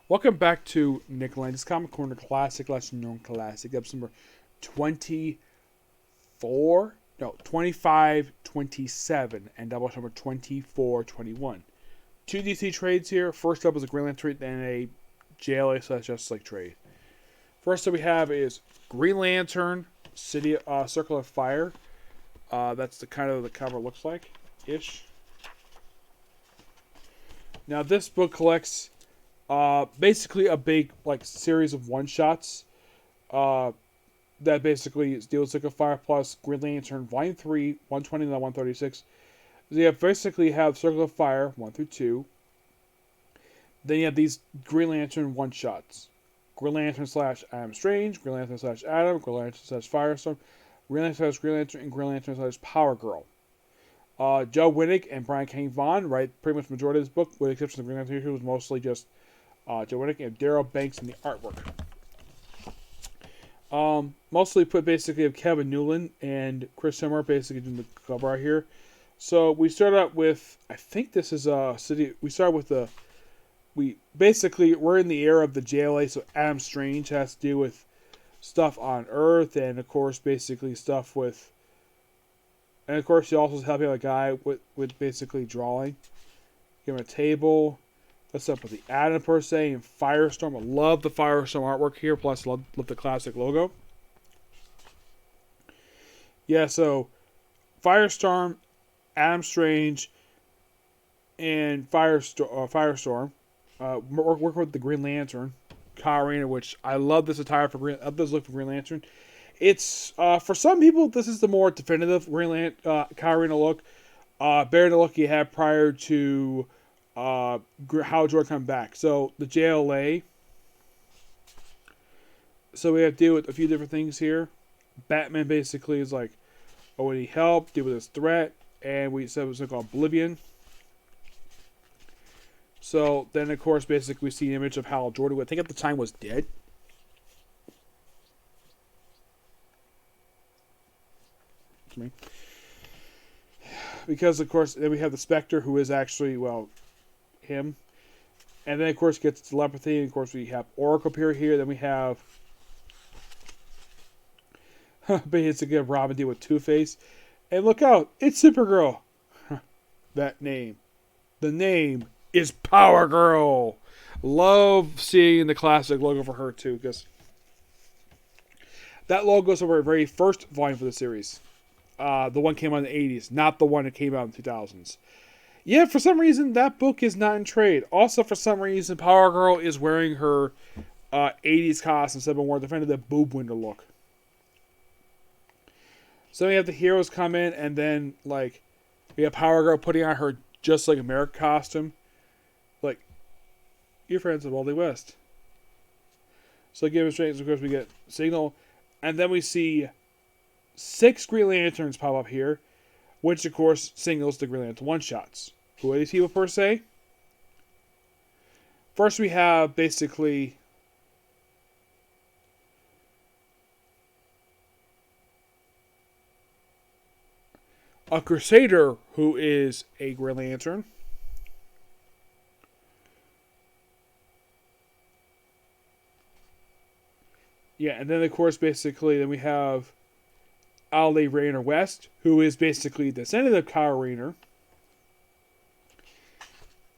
Welcome back to Nick Lenz Comic Corner Classic Lesson Known Classic, episode number 24, no, 25, 27, and double number 24, 21. Two DC trades here. First up is a Green Lantern trade and a JLA / Justice League trade. First up we have is Green Lantern City Circle of Fire. That's the kind of the cover looks like, ish. Now this book collects basically a big series of one-shots that basically deals like a Fire plus Green Lantern Volume 3, 120 to 136. So you basically have Circle of Fire 1 through 2. Then you have these Green Lantern one-shots. Green Lantern / Adam Strange, Green Lantern / Adam, Green Lantern / Firestorm, Green Lantern / Green Lantern, and Green Lantern / Power Girl. Joe Winnick and Brian K.Vaughan write pretty much the majority of this book, with the exception of the Green Lantern, who was mostly just Joe Winnick and Daryl Banks in the artwork. Mostly put basically of Kevin Newland and Chris Simmer basically doing the cover art here. So we start out with, I think this is City. We start with we're in the era of the JLA, so Adam Strange has to do with stuff on Earth, and of course basically stuff with, and of course he also is helping a guy with basically drawing. Give him a table. That's up with the Adam per se and Firestorm. I love the Firestorm artwork here. Plus, love the classic logo. Yeah, so Firestorm, Adam Strange, and Firestorm work with the Green Lantern, Kyle Rayner, which I love this attire for Green. I love this look for Green Lantern. It's for some people this is the more definitive Kyle Rayner look. Better than the look he had prior to Hal Jordan come back. So the JLA. So we have to deal with a few different things here. Batman basically is like, oh, we need help, deal with this threat, and we said it was called Oblivion. So then, of course, basically we see an image of Hal Jordan, who I think at the time was dead. Because, of course, then we have the Spectre, who is actually, him. And then, of course, gets telepathy. And, of course, we have Oracle appear here. Then we have basically Robin deal with Two-Face. And look out, it's Supergirl. That name. The name is Power Girl. Love seeing the classic logo for her, too, because that logo is over our very first volume for the series. The one came out in the 80s, not the one that came out in the 2000s. Yeah, for some reason, that book is not in trade. Also, for some reason, Power Girl is wearing her 80s costume instead of more definitive boob window look. So we have the heroes come in, and then, we have Power Girl putting on her Just Like America costume. You're friends of Wally West. So give us straight, of course, we get Signal. And then we see 6 Green Lanterns pop up here, which, of course, signals the Green Lantern one-shots. Who are these people, per se? First, we have, basically, a Crusader who is a Green Lantern. Yeah, and then, of course, basically, then we have Ali Rayner West, who is basically the descendant of Kyle Rayner,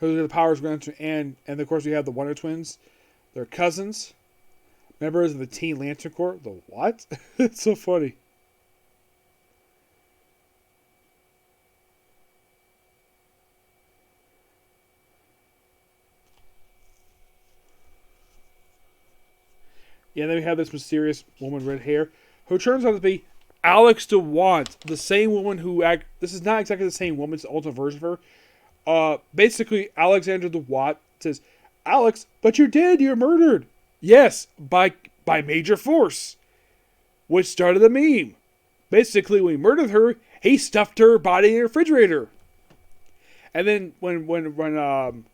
who are the Powers Lantern, and of course we have the Wonder Twins. They're cousins, members of the Teen Lantern Corps. The what? It's so funny. Yeah, then we have this mysterious woman, red hair, who turns out to be Alex DeWant, the same woman who this is not exactly the same woman, it's the alternate version of her. Basically, Alexander DeWant says, Alex, but you're dead, you're murdered. Yes, by Major Force, which started the meme. Basically, when he murdered her, he stuffed her body in a refrigerator. And then when Ron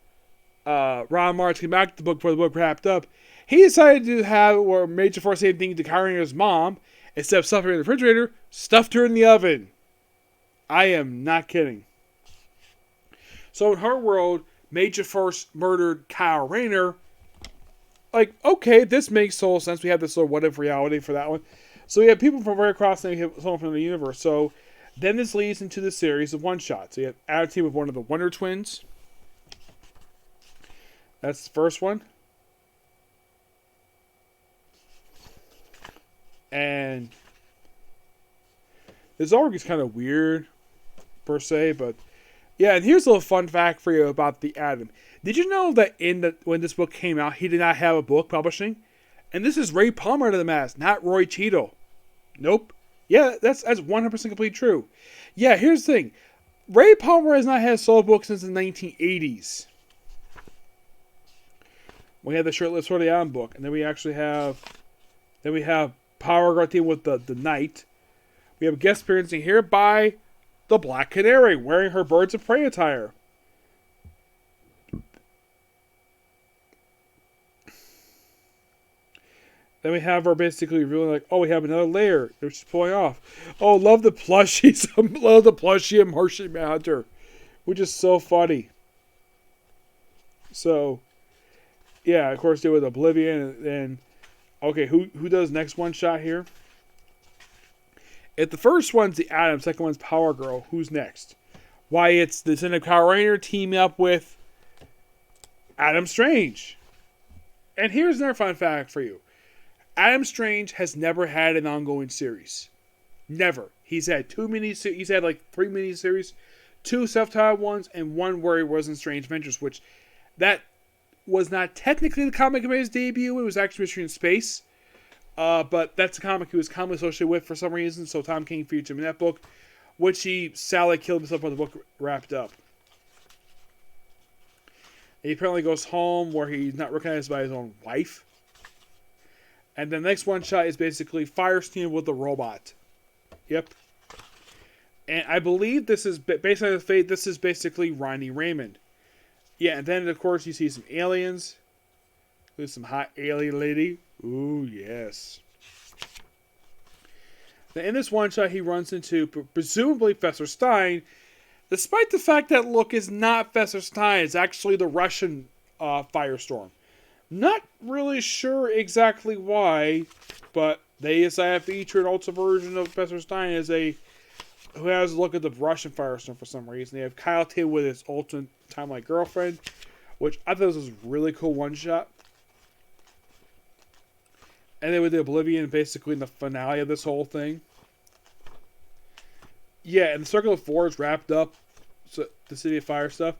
Martz came back to the book before the book wrapped up, he decided to have where Major Force same thing to Kyrie's mom. Instead of stuffing her in the refrigerator, stuffed her in the oven. I am not kidding. So in her world, Major Force murdered Kyle Rayner, like, okay, this makes total sense. We have this sort of what if reality for that one. So we have people from right across, and we have someone from the universe. So then this leads into the series of one shots. So you have Attitude with one of the Wonder Twins. That's the first one. And this arc is kind of weird, per se, but yeah. And here's a little fun fact for you about the Atom. Did you know that when this book came out, he did not have a book publishing? And this is Ray Palmer to the mask, not Roy Cheadle. Nope. Yeah, that's 100% completely true. Yeah, here's the thing. Ray Palmer has not had a solo book since the 1980s. We had the Shirtless Sword of the Atom book, and then we actually have Power Guard team with the Knight. We have a guest appearance here by the Black Canary wearing her Birds of Prey attire. Then we have her basically revealing like, oh, we have another layer. They're just pulling off. Oh, love the plushies. Love the plushie of Martian Manhunter, which is so funny. So, yeah, of course, they with Oblivion, and then, okay, who does next one shot here? If the first one's the Atom, second one's Power Girl, who's next? Why, it's the Descendant Power Ranger teaming up with Adam Strange. And here's another fun fact for you. Adam Strange has never had an ongoing series. Never. He's had he's had like 3 miniseries, 2 self-titled ones, and 1 where he was in Strange Adventures, which that was not technically the comic of his debut. It was actually Mystery in Space. But that's a comic he was commonly associated with for some reason, so Tom King featured him in that book, which he sadly killed himself when the book wrapped up. He apparently goes home where he's not recognized by his own wife. And the next one shot is basically Firestein with the robot. Yep. And I believe this is, based on the fate, this is basically Ronnie Raymond. Yeah, and then of course you see some aliens. There's some hot alien lady. Ooh, yes. Now, in this one shot, he runs into presumably Professor Stein, despite the fact that look is not Professor Stein. It's actually the Russian Firestorm. Not really sure exactly why, but they decided to feature an ultra version of Professor Stein as who has a look at the Russian Firestorm for some reason. They have Kyle T with his ultimate time-like girlfriend, which I thought was a really cool one-shot. And then with the Oblivion, basically in the finale of this whole thing. Yeah, and the Circle of Four is wrapped up, so the City of Fire stuff.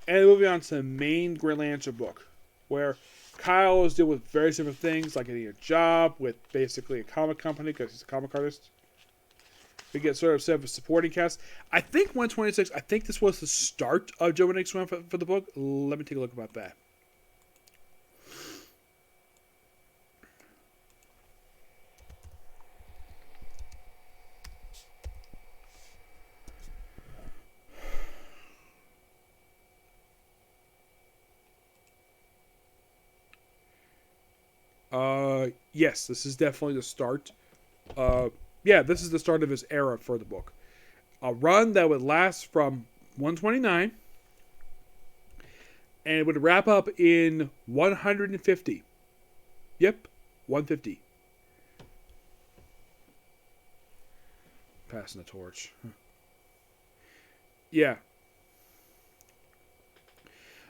And moving on to the main Green Lantern book, where Kyle is dealing with various different things, like getting a job with basically a comic company, because he's a comic artist. We get sort of set up a supporting cast. I think 126, I think this was the start of Joe Nick's run for the book. Let me take a look about that. Yes, this is definitely the start. Yeah, this is the start of his era for the book. A run that would last from 129, and it would wrap up in 150. Yep, 150. Passing the torch. Yeah.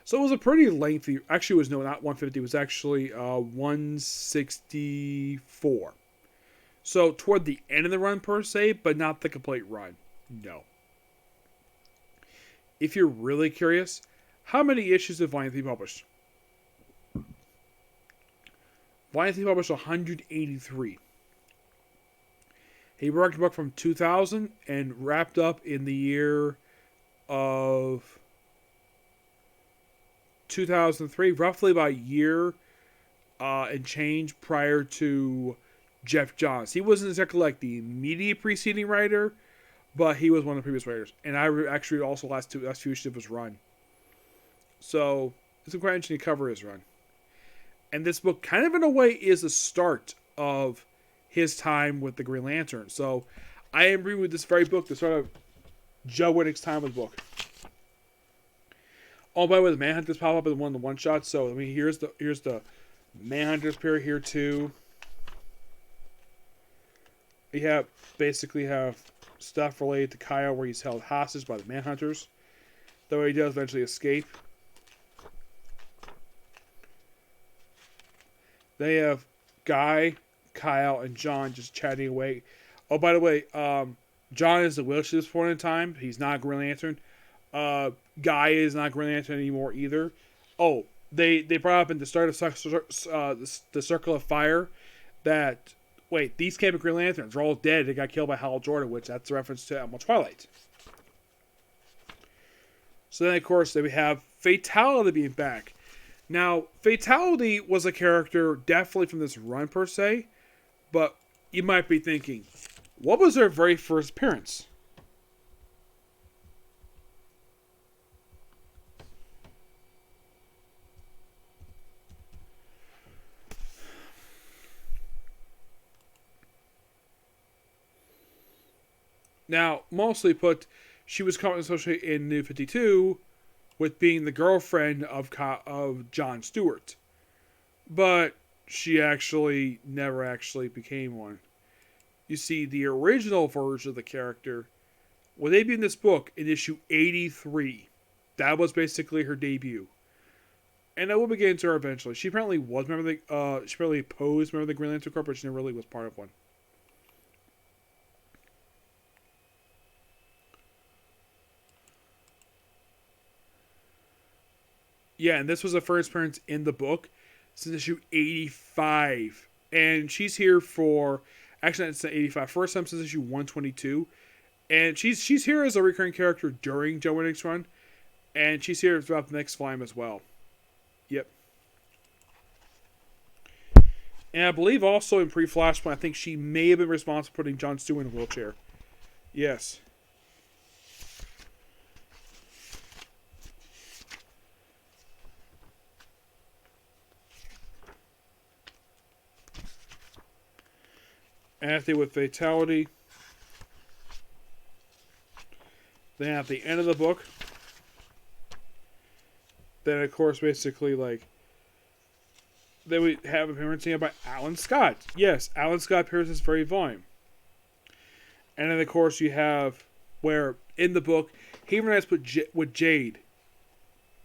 So it was a pretty lengthy. Actually, it was not 150. It was actually 164. So toward the end of the run per se, but not the complete run. No. If you're really curious, how many issues did Volume 3 publish? Volume 3 published 183. He worked the book from 2000 and wrapped up in the year of 2003, roughly about a year and change prior to Jeff Johns. He wasn't exactly like the immediate preceding writer, but he was one of the previous writers. And I actually also last few issues of his run. So it's quite interesting to cover his run. And this book kind of in a way is the start of his time with the Green Lantern. So I agree with this very book, the sort of Joe Winnick's time with the book. Oh, by the way, the Manhunters pop up in one of the one shots. So I mean, here's the Manhunters appear here too. You have basically have stuff related to Kyle where he's held hostage by the Manhunters, though he does eventually escape. They have Guy, Kyle, and John just chatting away. Oh, by the way, John is the Witch at this point in time. He's not Green Lantern. Guy is not Green Lantern anymore either. Oh, they brought up in the start of the Circle of Fire that, wait, these can't be Green Lanterns. They're all dead. They got killed by Hal Jordan, which that's a reference to Elmo Twilight. So then, of course, we have Fatality being back. Now, Fatality was a character definitely from this run per se, but you might be thinking, what was their very first appearance? Now, mostly put, she was commonly associated in New 52 with being the girlfriend of John Stewart. But she actually never actually became one. You see, the original version of the character would debut in this book in issue 83. That was basically her debut. And I will be getting to her eventually. She apparently was member of the, she apparently posed member of the Green Lantern Corps, but she never really was part of one. Yeah, and this was the first appearance in the book since issue 85. And she's here for, actually it's not 85, first time since issue 122. And she's here as a recurring character during Joe Winnick's run. And she's here throughout the next volume as well. Yep. And I believe also in pre-Flashpoint, I think she may have been responsible for putting Jon Stewart in a wheelchair. Yes. After with Fatality. Then at the end of the book, then of course basically like then we have appearance here by Alan Scott. Yes, Alan Scott appears in this very volume. And then of course you have where in the book he reunites with Jade.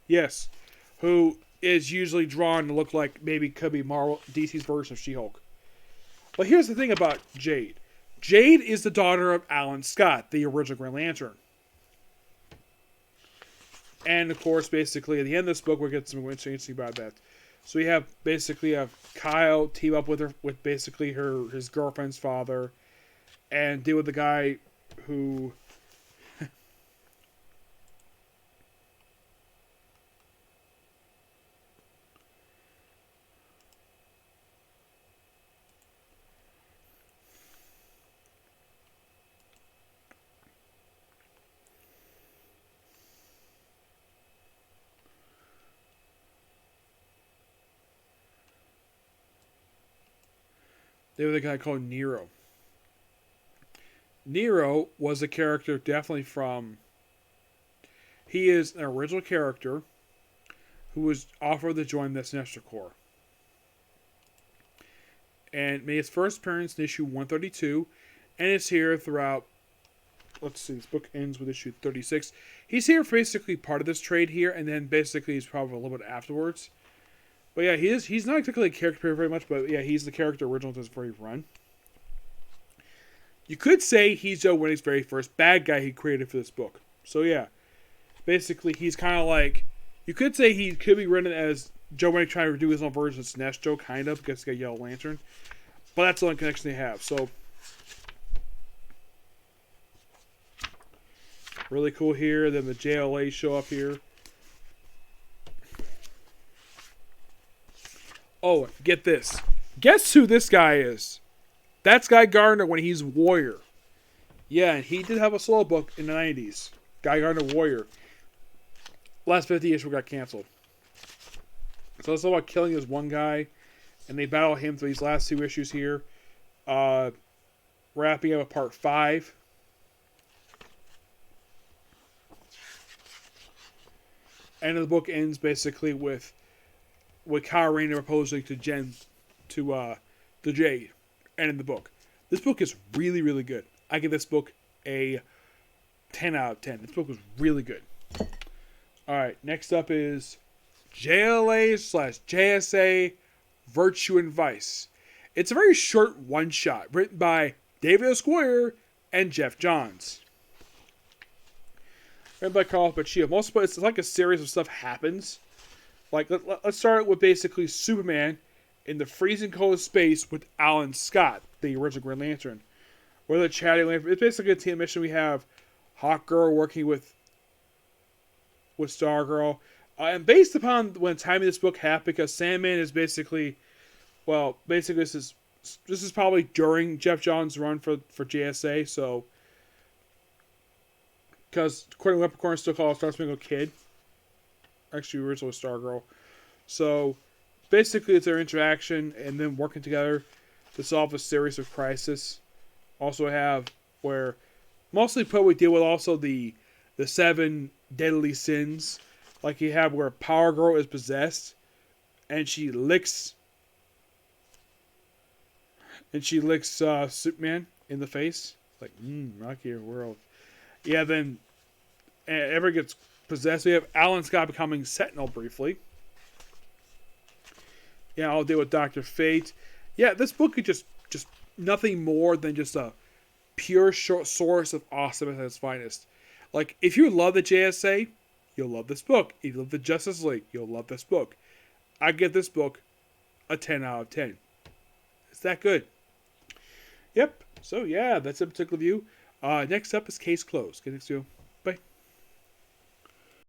Yes, who is usually drawn to look like maybe could be Marvel DC's version of She-Hulk. But here's the thing about Jade. Jade is the daughter of Alan Scott, the original Green Lantern. And of course, basically, at the end of this book, we'll get some interesting about that. So we have basically Kyle team up with basically his girlfriend's father, and deal with the guy who deal with a guy called Nero. Nero was a character definitely from. He is an original character who was offered to join the Sinestro Corps. And made his first appearance in issue 132, and is here throughout. Let's see, this book ends with issue 36. He's here for basically part of this trade here, and then basically he's probably a little bit afterwards. But yeah, he's not exactly a character very much, but yeah, he's the character original to this very run. You could say he's Joe Winnick's very first bad guy he created for this book. So yeah, basically he's kind of like, you could say he could be written as Joe Winnick trying to do his own version of Sinestro, kind of, because he's got Yellow Lantern. But that's the only connection they have, so. Really cool here. Then the JLA show up here. Oh, get this. Guess who this guy is? That's Guy Gardner when he's Warrior. Yeah, and he did have a solo book in the 90s. Guy Gardner Warrior. Last 50 issues got canceled. So it's all about killing this one guy. And they battle him through these last two issues here. Wrapping up part 5. And the book ends basically with with Kyle Rayner proposing to the Jade, and in the book. This book is really, really good. I give this book a 10 out of 10. This book was really good. Alright, next up is JLA/JSA Virtue and Vice. It's a very short one-shot written by David O'Squire and Jeff Johns. Written by Carl Pacino. It's like a series of stuff happens. Like, let's start with basically Superman in the freezing cold space with Alan Scott, the original Green Lantern. Where they're chatting. It's basically a team mission. We have Hawkgirl working with Stargirl. And based upon when timing this book happened, because Sandman is basically this is probably during Jeff Johns' run for JSA, so because according to Leprechaun still calls Star Spangled Kid. Actually, originally Stargirl. So basically it's their interaction and them working together to solve a series of crises. Also have where mostly probably deal with also the 7 deadly sins. Like you have where Power Girl is possessed and she licks Superman in the face. Like, rocky world. Yeah, then Ever gets possessed. We have Alan Scott becoming Sentinel briefly. Yeah, I'll deal with Dr. Fate. Yeah, this book is just nothing more than just a pure short source of awesomeness at its finest. Like, if you love the JSA, you'll love this book. If you love the Justice League, you'll love this book. I give this book a 10 out of 10. It's that good. Yep. So, yeah, that's a particular view. Next up is Case Closed. Get next to you.